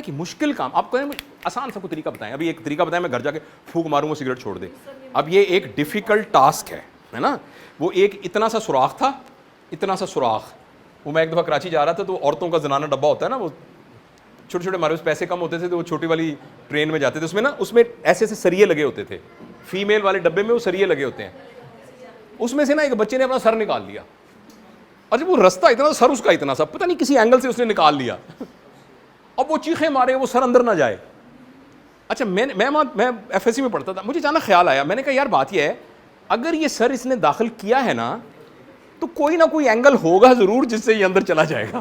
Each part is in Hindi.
है कि मुश्किल काम, आप कहें आसान सा कोई तरीका बताएं, अभी एक तरीका बताएं मैं घर जाके फूंक मारूंगा सिगरेट छोड़ दे। अब ये एक डिफ़िकल्ट टास्क है ना। वो एक इतना सा सुराख था, इतना सा सुराख। वो मैं एक दफ़ा कराची जा रहा था तो औरतों का जनाना डब्बा होता है ना, वो छोटे छोटे, हमारे पास पैसे कम होते थे तो वो छोटी वाली ट्रेन में जाते थे, उसमें ना उसमें ऐसे ऐसे सरिये लगे होते थे, फीमेल वाले डब्बे में वो सरिये लगे होते हैं। उसमें से ना एक बच्चे ने अपना सर निकाल लिया। अच्छा वो रास्ता इतना, सर उसका इतना सा, पता नहीं किसी एंगल से उसने निकाल लिया। अब वो चीखें मारे, वो सर अंदर ना जाए। अच्छा मैं एफएससी में पढ़ता था, मुझे अचानक ख्याल आया, मैंने कहा यार बात यह है, अगर ये सर इसने दाखिल किया है ना तो कोई ना कोई एंगल होगा जरूर जिससे ये अंदर चला जाएगा।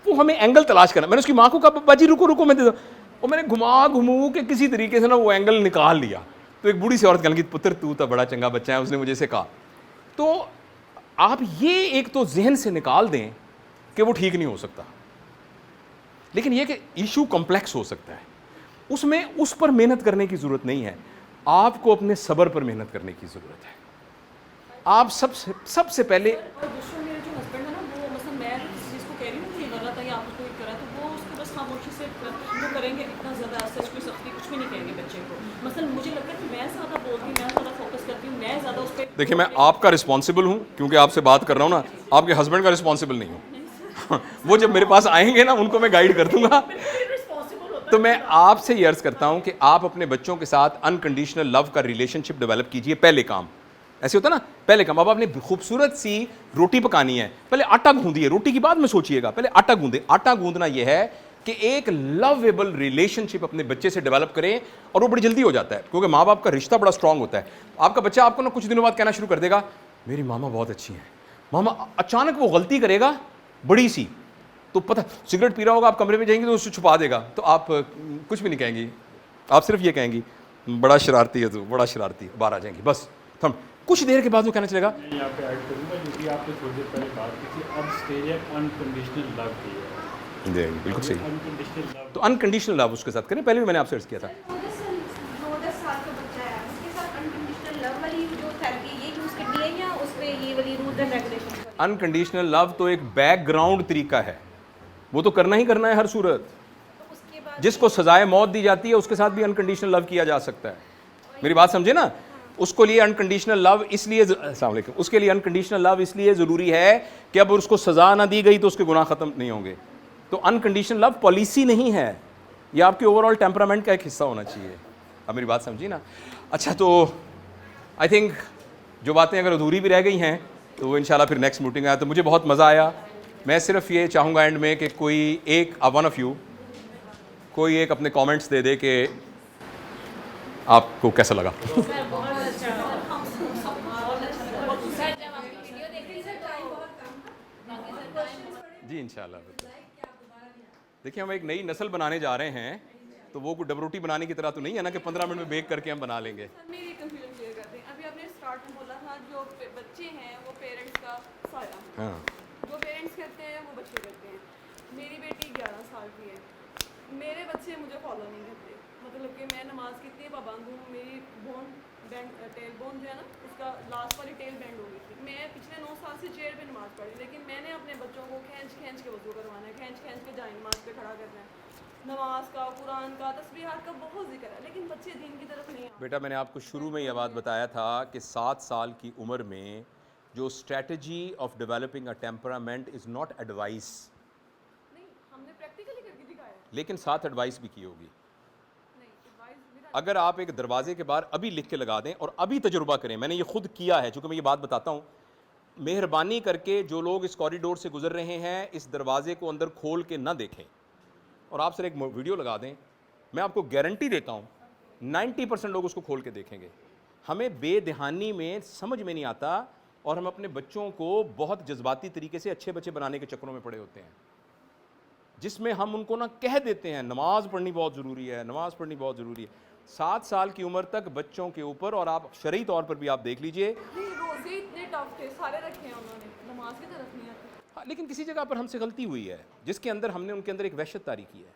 वो हमें एंगल तलाश करना। मैंने उसकी माँ को कहा बाजी रुको रुको मैं दे दूँ, और मैंने घुमा घुमू के किसी तरीके से ना वो एंगल निकाल लिया। तो एक बूढ़ी सी औरत कहने लगी पुत्र तू तो बड़ा चंगा बच्चा है, उसने मुझे से कहा। तो आप ये एक तो जहन से निकाल दें कि वो ठीक नहीं हो सकता, लेकिन ये कि इशू कॉम्प्लेक्स हो सकता है, उसमें उस पर मेहनत करने की जरूरत नहीं है, आपको अपने सब्र पर मेहनत करने की जरूरत है। आप सबसे पहले करेंगे इतना ज़्यादा सच कुछ भी नहीं कहेंगे बच्चे को। मतलब मुझे लगता है कि मैं ज़्यादा बोलती हूँ, मैं ज़्यादा फोकस करती हूँ, मैं ज़्यादा उस पर। देखिए मैं आपका रिस्पॉन्सिबल हूँ क्योंकि आपसे बात कर रहा हूँ ना, आपके हस्बैंड का रिस्पॉन्सिबल नहीं हूँ। वो जब मेरे पास आएंगे ना उनको मैं गाइड कर दूंगा। तो मैं आपसे ये अर्ज करता हूँ कि आप अपने बच्चों के साथ अनकंडीशनल लव का रिलेशनशिप डेवलप कीजिए। पहले काम ऐसे होता है ना, पहले काम। अब आपने खूबसूरत सी रोटी पकानी है, पहले आटा गूंदिए, रोटी की बाद में सोचिएगा, पहले आटा गूंदे। आटा गूंदना यह है कि एक लवेबल रिलेशनशिप अपने बच्चे से डेवलप करें, और वो बड़ी जल्दी हो जाता है क्योंकि माँ बाप का रिश्ता बड़ा स्ट्रांग होता है। आपका बच्चा आपको ना कुछ दिनों बाद कहना शुरू कर देगा मेरी मामा बहुत अच्छी हैं, मामा। अचानक वो गलती करेगा बड़ी सी, तो पता सिगरेट पी रहा होगा, आप कमरे में जाएंगे तो उससे छुपा देगा, तो आप कुछ भी नहीं कहेंगी, आप सिर्फ ये कहेंगी बड़ा शरारती है तू, बड़ा शरारती है, बाहर आ जाएंगी बस। थम कुछ देर के बाद वो कहना चलेगा। मैं यहाँ पे ऐड करूँगा जो कि आपने थोड़ी देर पहले बात की थी, अब स्टेज है अनकंडीशनल लव की है। बिल्कुल सही। अनकंडीशनल लव, तो अनकंडीशनल लव उसके साथ करें। पहले भी मैंने आपसे अर्ज किया था, 10 साल का बच्चा है उसके साथ अनकंडीशनल लव वाली जो थेरेपी ये यूज करनी है या उस पे ये वाली rule and regulation? Unconditional love तो एक बैकग्राउंड तरीका है, वो तो करना ही करना है हर सूरत। तो उसके बाद जिसको सजाए मौत दी जाती है उसके साथ भी अनकंडीशनल लव किया जा सकता है। मेरी बात समझे ना। उसको लिए अनकंडीशनल लव इसलिए, अस्सलाम वालेकुम, उसके लिए अनकंडीशनल लव इसलिए ज़रूरी है कि अब उसको सज़ा ना दी गई तो उसके गुनाह ख़त्म नहीं होंगे। तो अनकंडीशनल लव पॉलिसी नहीं है, ये आपके ओवरऑल टेम्परामेंट का एक हिस्सा होना चाहिए। अब मेरी बात समझी ना। अच्छा तो आई थिंक जो बातें अगर अधूरी भी रह गई हैं तो वो इंशाल्लाह फिर नेक्स्ट मीटिंग आया। तो मुझे बहुत मज़ा आया। मैं सिर्फ ये चाहूँगा एंड में कि कोई एक वन ऑफ यू कोई एक अपने कमेंट्स दे दे कि आपको कैसा लगा। जी इंशाल्लाह। देखिए हम एक नई नस्ल बनाने जा रहे हैं, तो वो कोई डबरोटी बनाने की तरह तो नहीं है ना कि 15 मिनट में बेक करके हम बना लेंगे। मेरी कंफ्यूजन क्लियर कर दें। अभी आपने स्टार्ट में बोला था जो बच्चे हैं वो पेरेंट्स का साया, हाँ जो पेरेंट्स करते हैं वो बच्चे करते हैं। मेरी बेटी 11 साल की है, मेरे बच्चे मुझे फॉलो नहीं करते। मतलब कि मैं नमाज कितनी पाबंद हूँ, मेरी बोन बैंड टेल बोन जो है ना उसका लास्ट वाली टेल बैंड हो गई थी। मैं पिछले 9 साल से चेयर पे नमाज पढ़ी, लेकिन मैंने अपने बच्चों को खींच के वज़ू करवाना है, खींच के जाए नमाज पे खड़ा करना है। नमाज का, कुरान का, तस्बीहात का बहुत जिक्र है, लेकिन बच्चे दीन की तरफ नहीं आते। बेटा मैंने आपको शुरू में यह बात बताया था कि 7 साल की उम्र में जो strategy of developing a temperament is not advice, नहीं हमने प्रैक्टिकली करके दिखाया है। लेकिन साथ एडवाइस भी की होगी। नहीं एडवाइस मेरा अगर आप एक दरवाजे के बाहर अभी लिख के लगा दें और अभी तजुर्बा करें, मैंने ये खुद किया है, चूँकि मैं ये बात बताता हूँ, मेहरबानी करके जो लोग इस कॉरिडोर से गुजर रहे हैं इस दरवाजे को अंदर खोल के ना देखें, और आप सर एक वीडियो लगा दें, मैं आपको गारंटी देता हूँ 90% लोग उसको खोल के देखेंगे। हमें बेदहानी में समझ में नहीं आता और हम अपने बच्चों को बहुत जज्बाती तरीके से अच्छे बच्चे बनाने के चक्करों में पड़े होते हैं, जिसमें हम उनको ना कह देते हैं नमाज पढ़नी बहुत ज़रूरी है, नमाज पढ़नी बहुत ज़रूरी है। 7 साल की उम्र तक बच्चों के ऊपर, और आप शरई तौर पर भी आप देख लीजिए, रोजे इतने टफ थे, सारे रखे हैं उन्होंने, नमाज की तरफ नहीं आते। हाँ, लेकिन किसी जगह पर हमसे गलती हुई है जिसके अंदर हमने उनके अंदर एक वहशत तारी की है।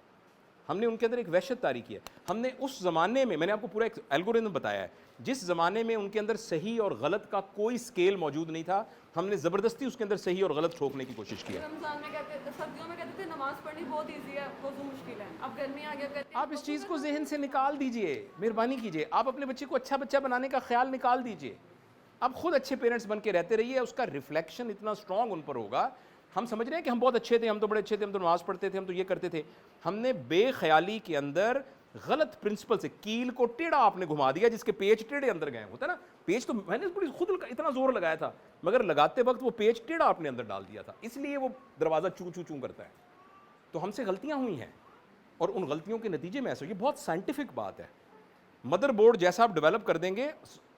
हमने उनके अंदर एक वहशत तारी की है। हमने उस ज़माने में, मैंने आपको पूरा एक एल्गोरिथम बताया है, जिस ज़माने में उनके अंदर सही और गलत का कोई स्केल मौजूद नहीं था, हमने ज़बरदस्ती उसके अंदर सही और गलत ठोकने की कोशिश की है। रमज़ान में कहते थे, सर्दियों में कहते थे नमाज़ पढ़नी बहुत ईजी है, वज़ू मुश्किल है। अब गर्मी आ गया कहते हैं आप इस चीज़ को जहन से निकाल दीजिए, मेहरबानी कीजिए। आप अपने बच्चे को अच्छा बच्चा बनाने का ख्याल निकाल दीजिए। आप खुद अच्छे पेरेंट्स बन के रहते रहिए, उसका रिफ्लेक्शन इतना स्ट्रांग उन पर होगा। हम समझ रहे हैं कि हम बहुत अच्छे थे, हम तो बड़े अच्छे थे, हम तो नमाज़ पढ़ते थे, हम तो ये करते थे। हमने बेख्याली के अंदर गलत प्रिंसिपल से कील को टेढ़ा आपने घुमा दिया, जिसके पेच टेढ़े अंदर गए। होता है ना, पेच तो मैंने पूरी खुद इतना जोर लगाया था, मगर लगाते वक्त वो पेच टेढ़ा आपने अंदर डाल दिया था, इसलिए वो दरवाज़ा चू चू चू करता है। तो हमसे गलतियां हुई हैं और उन गलतियों के नतीजे में ऐसा, ये बहुत साइंटिफिक बात है। मदरबोर्ड जैसा आप डेवलप कर देंगे,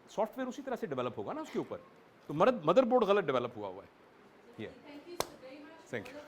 सॉफ्टवेयर उसी तरह से डेवलप होगा ना उसके ऊपर। तो मदरबोर्ड गलत डेवलप हुआ है ये। Thank you.